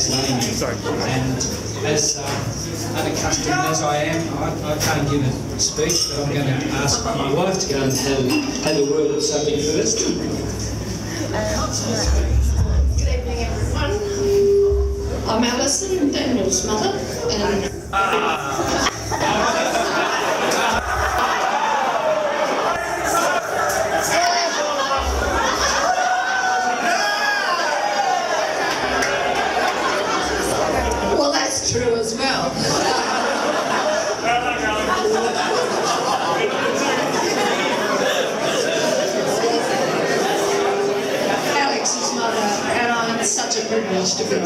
Alex and Amy. Sorry. And as unaccustomed as I am, I can't give a speech, but I'm going to ask my wife to go and have a word or something first. Good evening, everyone. I'm Alison, Daniel's mother, and well, that's true as well. Alex's mother, and I'm such a privilege to be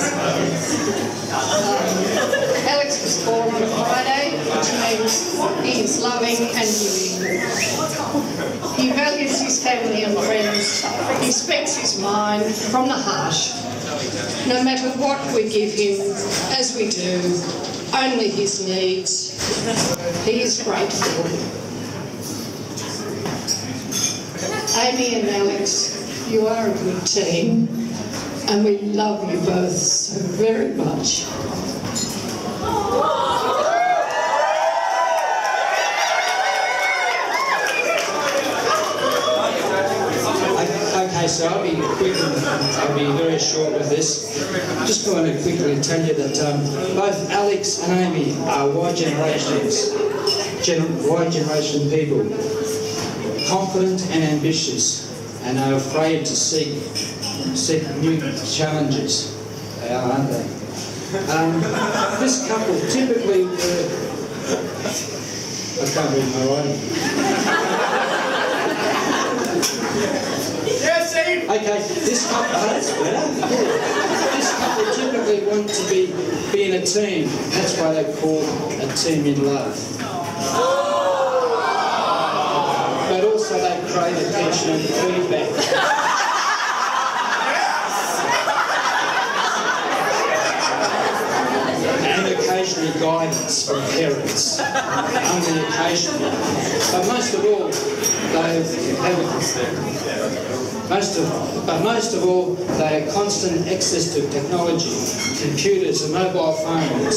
Alex was born on a Friday, which means he is loving and giving. He values his family and friends. He speaks his mind from the heart. No matter what we give him, as we do, only his needs. He is grateful. Amy and Alex, you are a good team, and we love you both so very much. Okay, so I'll be quick and I'll be very short with this. Just want to quickly tell you that both Alex and Amy are Y generation people, confident and ambitious, and are afraid to seek new challenges. They are, aren't they? This couple typically I can't read my writing. Okay, this couple, that's better. This couple typically want to be in a team. That's why they call a team in love. But also they crave attention and feedback. And occasionally guidance from parents. Only occasionally. But most of all, they have constant access to technology, computers and mobile phones.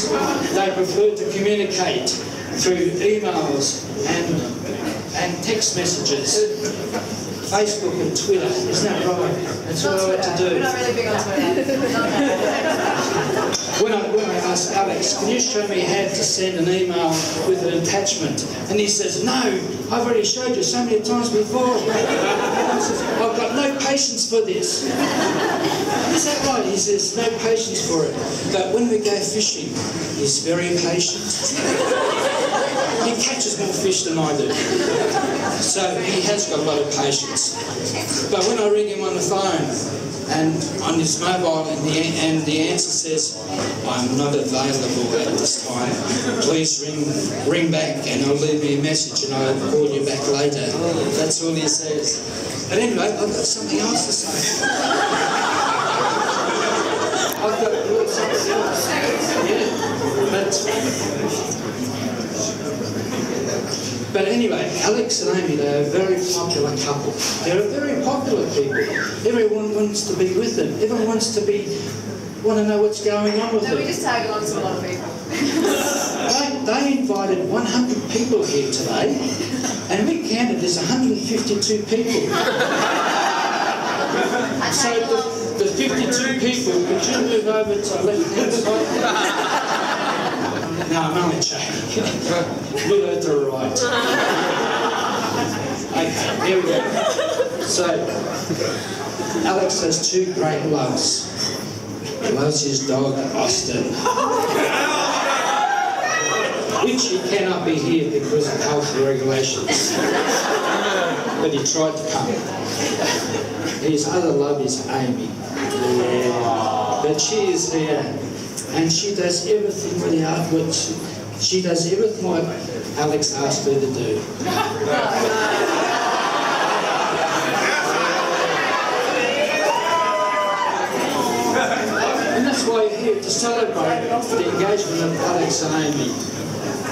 They prefer to communicate through emails and text messages, Facebook and Twitter. Isn't that right? That's what I like to do. We're not really big on Twitter. When I asked Alex, can you show me how to send an email with an attachment? And he says, no, I've already showed you so many times before. I says, I've got no patience for this. Is that right? He says, no patience for it. But when we go fishing, he's very patient. He catches more fish than I do. So he has got a lot of patience. But when I ring him on the phone, and on his mobile, and the answer says, I'm not available at this time. Please ring back and I'll leave me a message and I'll call you back later. That's all he says. But anyway, I've got something else to say. I've got something else. But anyway, Alex and Amy, they're a very popular couple. They're very popular people. Everyone wants to be with them. Everyone wants to want to know what's going on with them. No, we just tag along to a lot of people. They invited 100 people here today, and we counted there's 152 people. So the 52 people, could you move over to the left-hand side? No, I'm only joking. Move over to the right. Okay, here we go. So, Alex has two great loves. He loves his dog, Austin, which he cannot be here because of health regulations. But he tried to come. His other love is Amy. But she is here. And she does everything she does everything what Alex asked her to do. And that's why you're here, to celebrate the engagement of Alex and Amy.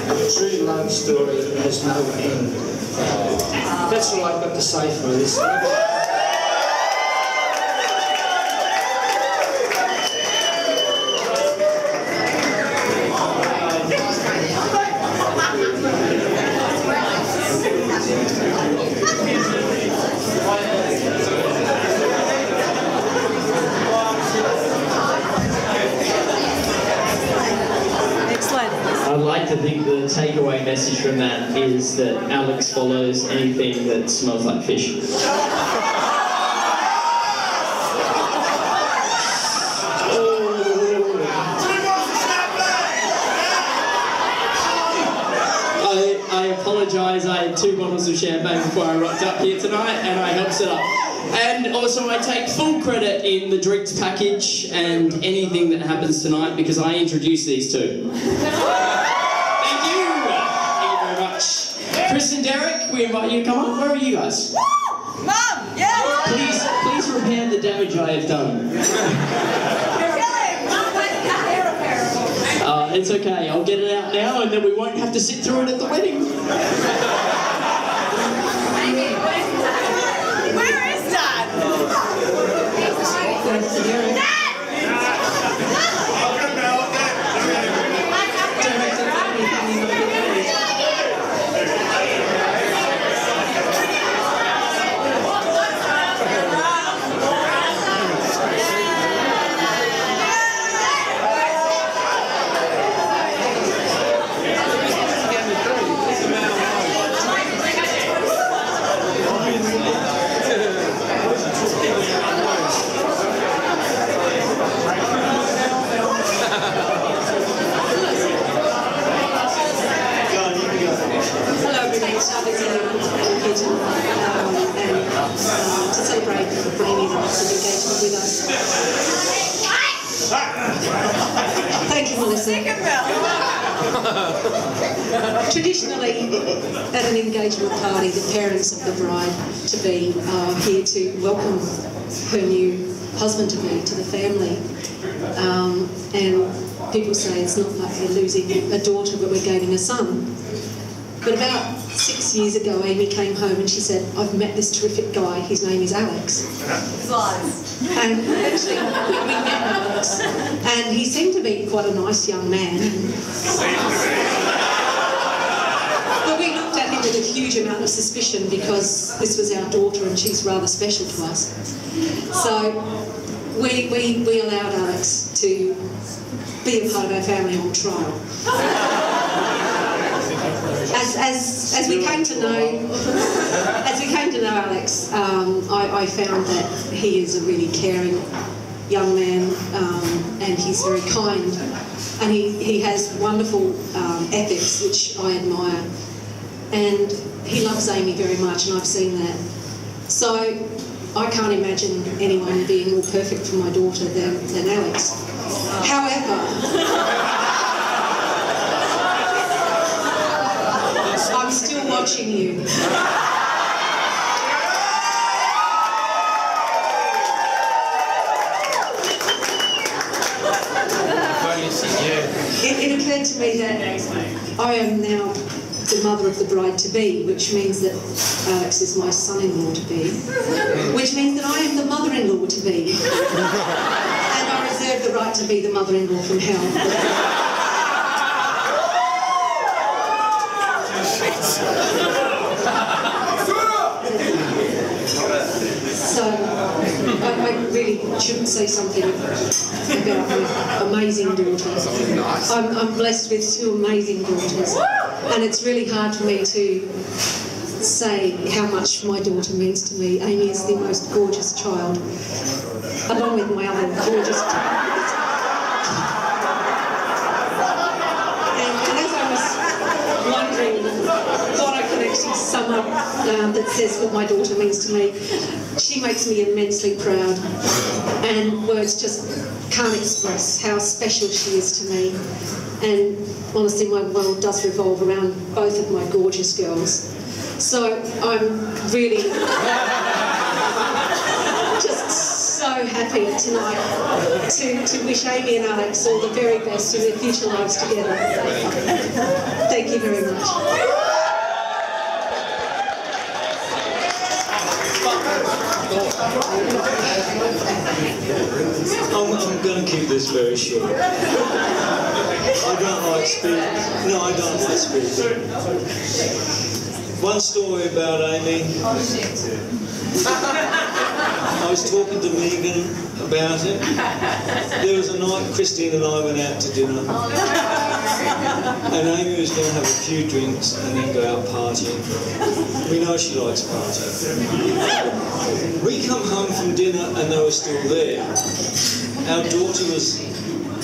A true love story has no end. That's all I've got to say for this. like to think the takeaway message from that is that Alex follows anything that smells like fish. I apologise, I had 2 bottles of champagne before I rocked up here tonight and I helped set up. And also I take full credit in the drinks package and anything that happens tonight because I introduced these two. Thank you! Thank you very much. Chris and Derek, we invite you to come up. Where are you guys? Mum! Yeah! Please repair the damage I have done. It's okay, I'll get it out now and then we won't have to sit through it at the wedding. Where is Dad? To celebrate Amy's engagement with us. Thank you, Melissa. Traditionally, at an engagement party, the parents of the bride-to-be are here to welcome her new husband-to-be to the family. And people say it's not like we're losing a daughter, but we're gaining a son. But about 6 years ago, Amy came home and she said, I've met this terrific guy, his name is Alex. Lies. And actually, we met Alex, and he seemed to be quite a nice young man. But we looked at him with a huge amount of suspicion because this was our daughter and she's rather special to us. So we allowed Alex to be a part of our family on trial. As we came to know Alex, I found that he is a really caring young man, and he's very kind, and he has wonderful ethics which I admire, and he loves Amy very much, and I've seen that. So I can't imagine anyone being more perfect for my daughter than Alex. However, I'm still watching you. It occurred to me that I am now the mother of the bride-to-be, which means that Alex is my son-in-law-to-be, which means that I am the mother-in-law-to-be. And I reserve the right to be the mother-in-law from hell. So, I really should say something about my amazing daughter. I'm blessed with 2 amazing daughters, and it's really hard for me to say how much my daughter means to me. Amy is the most gorgeous child, along with my other gorgeous child. And as I was wondering what I could actually sum up that says what my daughter means to me, she makes me immensely proud, and words just can't express how special she is to me. And honestly, my world does revolve around both of my gorgeous girls. So I'm really just so happy tonight to wish Amy and Alex all the very best in their future lives together. Thank you very much. I'm going to keep this very short. I don't like speaking. One story about Amy. I was talking to Megan about it. There was a night Christine and I went out to dinner. And Amy was going to have a few drinks and then go out partying. We know she likes partying. We come home from dinner and they were still there. Our daughter was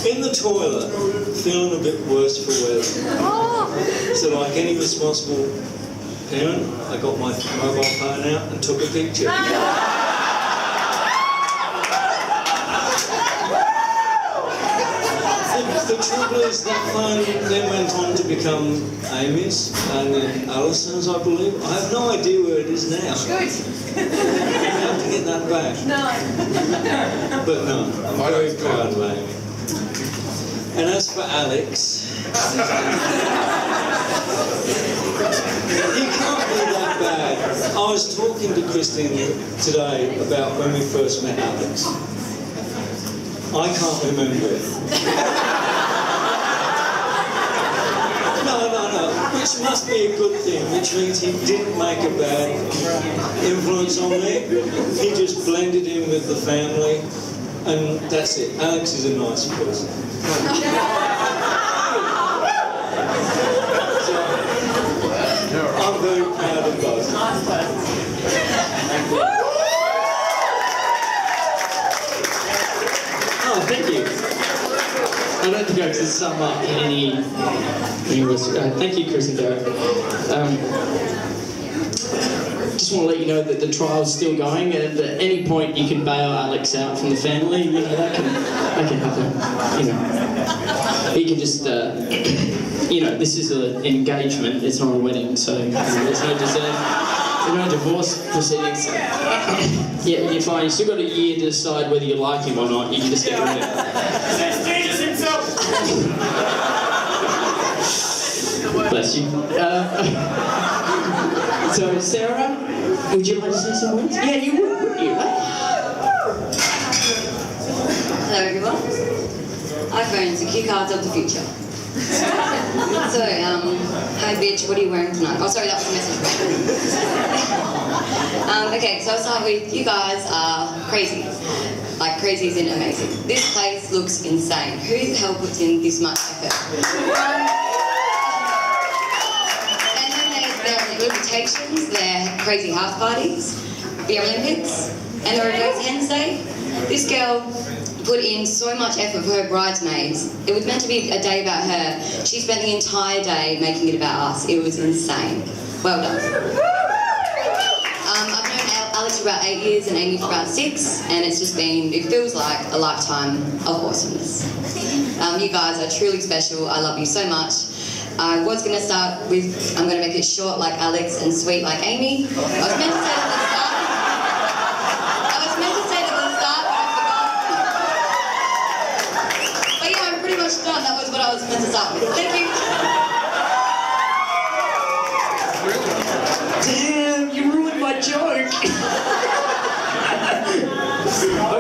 in the toilet, feeling a bit worse for wear. So like any responsible parent, I got my mobile phone out and took a picture. The trouble is that phone then went on to become Amy's and then Alison's, I believe. I have no idea where it is now. Good. I have to get that back. No. But no, I'm very proud of Amy. And as for Alex, he can't be that bad. I was talking to Christine today about when we first met Alex. I can't remember it. No, which must be a good thing, which means he didn't make a bad influence on me. He just blended in with the family, and that's it. Alex is a nice person. So, I'm very proud of both. Oh, thank you. I don't think I could sum up any words. Thank you, Chris and Derek. Just want to let you know that the trial's still going, and at any point you can bail Alex out from the family. You know, that can happen. You know, he can just, you know, this is an engagement. It's not a wedding, so there's no divorce proceedings. Yeah, you're fine. You've still got a year to decide whether you like him or not. You can just get rid of it. That's Jesus himself! Bless you. So, Sarah, would you like to say some words? Yeah, you would, wouldn't you? Hello, everyone. iPhones, the cue cards of the future. So, hi bitch, what are you wearing tonight? Oh, sorry, that was a message. Okay, so I'll start with, you guys are crazy. Like, crazy is in amazing. This place looks insane. Who the hell puts in this much effort? And then there are the invitations, there are crazy house parties, the Olympics, and the reverse hen day. This girl put in so much effort for her bridesmaids. It was meant to be a day about her. She spent the entire day making it about us. It was insane. Well done. I've known Alex for about 8 years and Amy for about 6, and it's just been, it feels like a lifetime of awesomeness. You guys are truly special. I love you so much. I was going to start with, I'm going to make it short like Alex and sweet like Amy. I was meant to say that at the start. Done. That was what I was meant to start with. Thank you. Damn, you ruined my joke.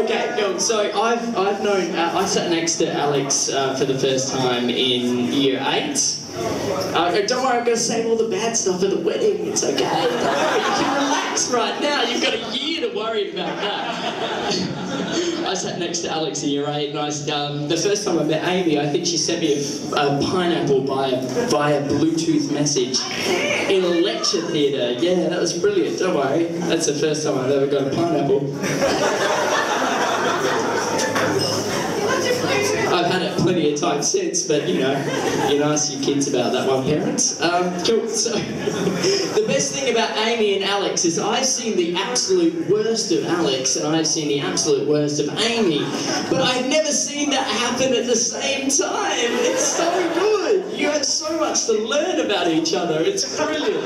Okay, cool. So I've known. I sat next to Alex for the first time in year 8. Don't worry, I'm going to save all the bad stuff at the wedding. It's okay. Don't worry, you can relax right now. You've got a year to worry about that. I sat next to Alex in year 8, and the first time I met Amy, I think she sent me a pineapple via Bluetooth message in a lecture theatre. Yeah, that was brilliant. Don't worry, that's the first time I've ever got a pineapple. I've had it plenty of times since, but you know, you ask your kids about that one, parents. Cool. So, the best thing about Amy and Alex is I've seen the absolute worst of Alex and I've seen the absolute worst of Amy, but I've never seen that happen at the same time. It's so good. You have so much to learn about each other. It's brilliant.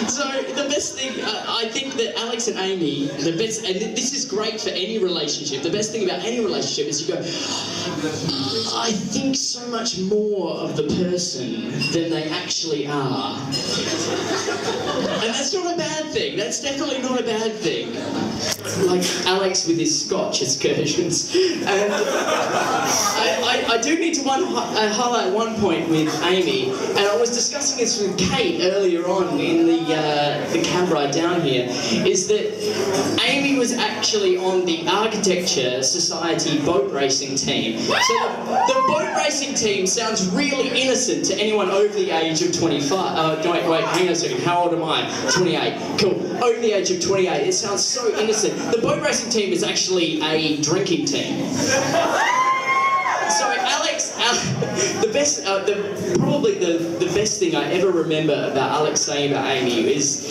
So the best thing, I think that Alex and Amy, and this is great for any relationship, the best thing about any relationship is you go, I think so much more of the person than they actually are. And that's not a bad thing, that's definitely not a bad thing. Like Alex with his Scotch excursions. And I I do need to highlight one point with Amy, and I was discussing this with Kate earlier on in the cab ride down here, is that Amy was actually on the Architecture Society boat racing team. So the boat racing team sounds really innocent to anyone over the age of 25. Wait, hang on a second. How old am I? 28. Cool. Over the age of 28. It sounds so innocent. The boat racing team is actually a drinking team. So Alex, probably the best thing I ever remember about Alex saying about Amy is,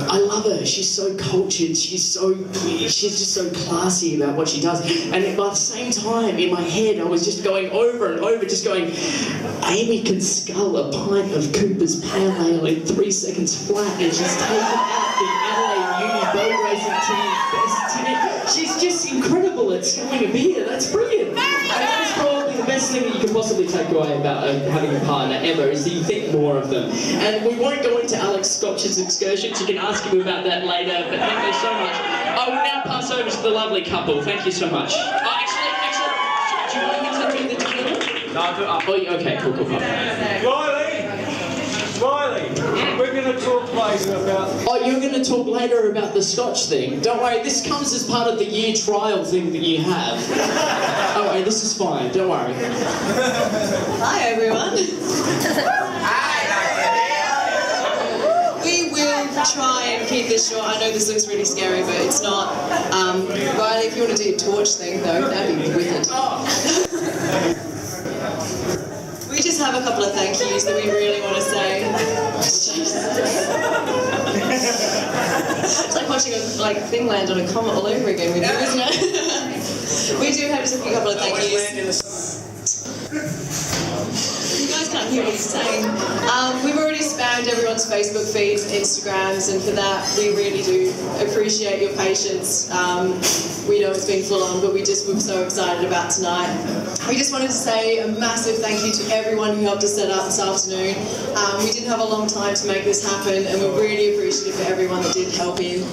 I love her. She's so cultured. She's just so classy about what she does. And by the same time, in my head, I was just going over and over, just going, Amy can scull a pint of Cooper's Pale Ale in 3 seconds flat, and she's taken out the Adelaide Uni boat racing team's best 10. She's just incredible at sculling a beer. That's brilliant. And that is probably the best thing that you can possibly take away about having a partner ever, is that you think more of them. And we won't go into Alex Scotch's excursions. You can ask him about that later, but thank you so much. I will now pass over to the lovely couple. Thank you so much. Actually, do you want me to do the tequila? No, I'll do it. Oh, okay, cool. Riley, we're going to talk later about... Oh, you're going to talk later about the Scotch thing? Don't worry, this comes as part of the year trial thing that you have. Don't worry, this is fine, don't worry. Hi, everyone. We will try and keep this short. I know this looks really scary, but it's not. Riley, if you want to do your torch thing, though, that'd be wicked. We just have a couple of thank yous that we really want to say. It's like watching a thing land on a comet all over again with you, isn't it? We do have just a couple of thank yous. You guys can't hear what he's saying. We've already spammed everyone's Facebook feeds, Instagrams, and for that we really do appreciate your patience. We know it's been full on, but we're so excited about tonight. We just wanted to say a massive thank you to everyone who helped us set up this afternoon. We didn't have a long time to make this happen, and we're really appreciative for everyone that did help in.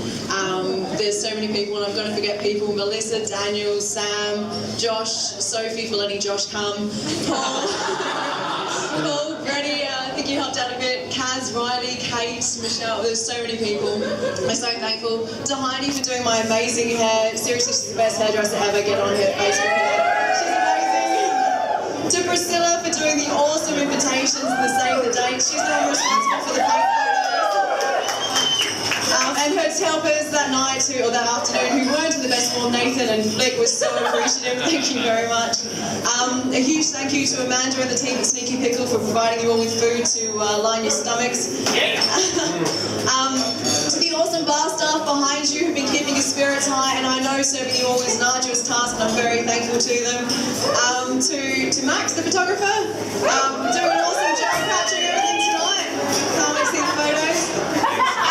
There's so many people, and I'm going to forget people: Melissa, Daniel, Sam, Josh, Sophie for letting Josh come, Paul, Freddie, I think you helped out a bit, Kaz, Riley, Kate, Michelle. There's so many people. I'm so thankful to Heidi for doing my amazing hair. Seriously, she's the best hairdresser ever. Get on her Facebook hair. She's amazing. To Priscilla for doing the awesome invitations and the save the date. She's the one responsible for the fake photos. And her helpers that night or that afternoon who weren't in the best form, Nathan and Flick, was so appreciative. Thank you very much. A huge thank you to Amanda and the team at Sneaky Pickle for providing you all with food to line your stomachs. To the awesome bar staff behind you who've been keeping your spirits high, and I know serving you all is an arduous task, and I'm very thankful to them. To Max, the photographer, doing an awesome job capturing everything tonight. Can't wait to see the photos.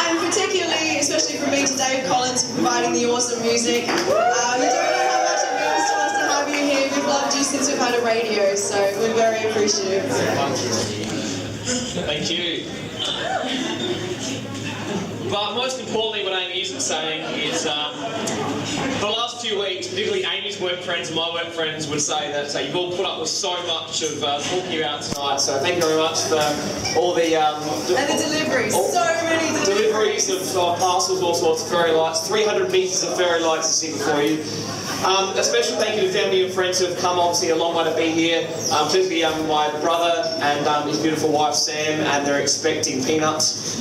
And particularly, especially from me to Dave Collins for providing the awesome music. You don't know how much it means to us to have you here. We've loved you since we've had a radio, so we're very appreciative. Thank you. But most importantly, what Amy isn't saying is for the last few weeks, particularly Amy's work friends and my work friends would say that you've all put up with so much of talking about tonight. So thank you very much for all the... and the deliveries, so many deliveries of parcels, all sorts of fairy lights, 300 metres of fairy lights to see before you. A special thank you to family and friends who have come obviously a long way to be here. Particularly my brother and his beautiful wife Sam, and they're expecting peanuts.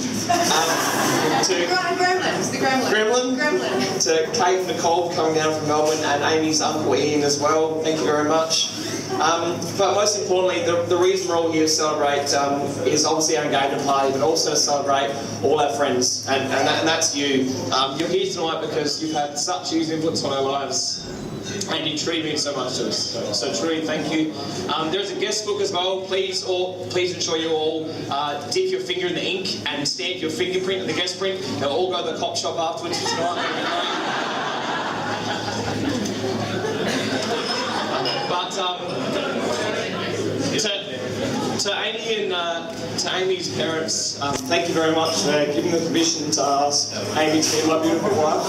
Gremlin. To Kate and Nicole coming down from Melbourne, and Amy's uncle Ian as well. Thank you very much. But most importantly, the reason we're all here to celebrate is obviously our engagement party, but also to celebrate all our friends, and that's you. You're here tonight because you've had such huge influence on our lives, and you truly mean so much to us. So truly, thank you. There's a guest book as well. Please ensure you all dip your finger in the ink and stamp your fingerprint in the guest print. They'll all go to the cop shop afterwards tonight. But to Amy and to Amy's parents, thank you very much for giving the permission to ask Amy to be my beautiful wife.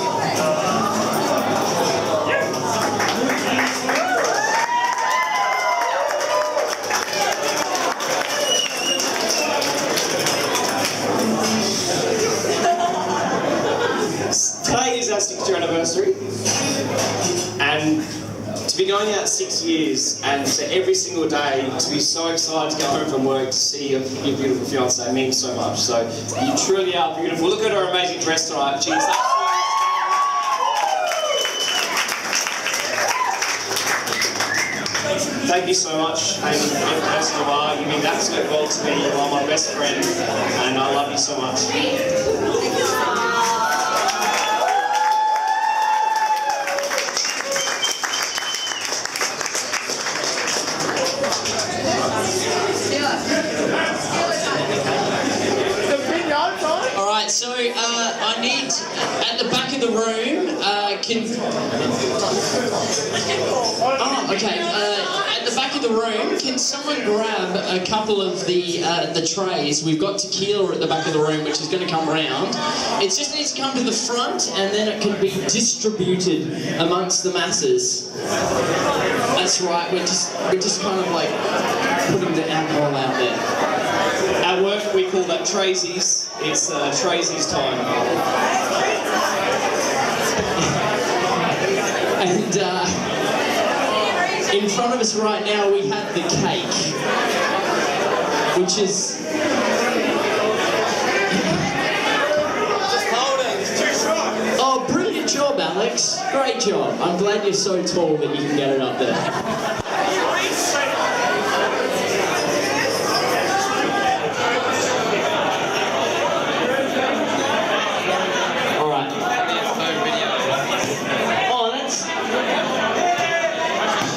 To be going out 6 years and to every single day to be so excited to go home from work to see your beautiful fiancée means so much. So you truly are beautiful. Look at her amazing dress tonight. Jeez, that's Thank you so much, Amy, every person you are. You mean the absolute world to me. You are my best friend, and I love you so much. Alright, so I need, at the back of the room, at the back of the room, can someone grab a couple of the trays? We've got tequila at the back of the room, which is going to come round. It just needs to come to the front, and then it can be distributed amongst the masses. That's right. We're just kind of like putting the alcohol out there. At work, we call that Tracy's. It's Tracy's time. And in front of us right now, we have the cake, which is... Oh, brilliant job, Alex. Great job. I'm glad you're so tall that you can get it up there.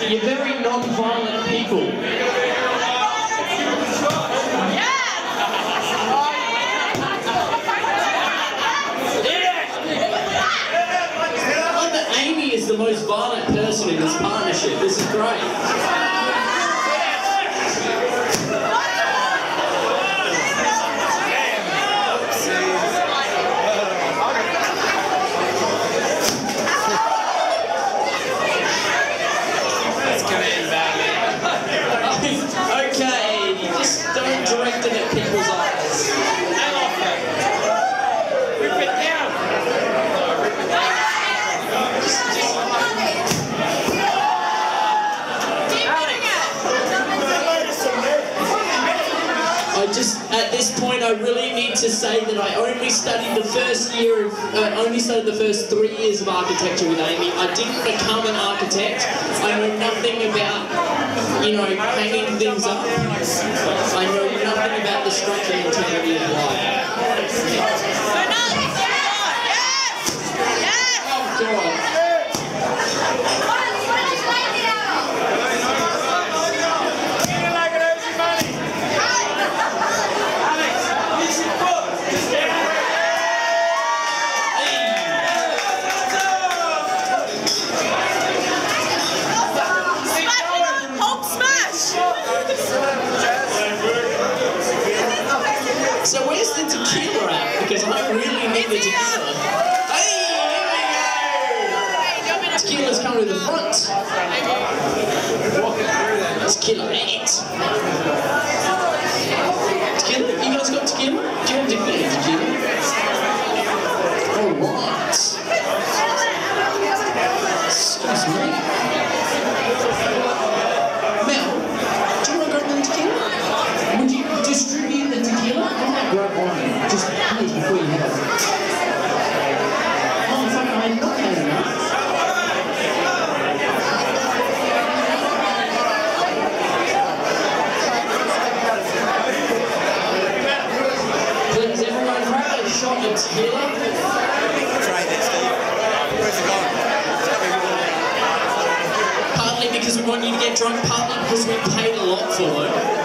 You're very non-violent people. I love that Amy is the most violent person in this partnership. This is great. Directed at people's eyes. Rip it down. At this point, I really need to say that I only studied the first 3 years of architecture with Amy. I didn't become an architect. I know nothing about, hanging things up. I know nothing about the structure and integrity of life. Oh, God. So where's the tequila at? Because I really need the tequila. Hey, here we go! Tequila's coming to the front. Tequila 8. Tequila? You guys got tequila? Do you have tequila? Alright. Excuse me. Mel, do you want to grab the tequila? Would you distribute the tequila? I might grab one. Just please before you have it. Oh, in fact, I'm not had enough. Please, everyone, grab a shot of tequila. Try that, Steve. Where's it going? Partly because we want you to get drunk, partly because we paid a lot for it.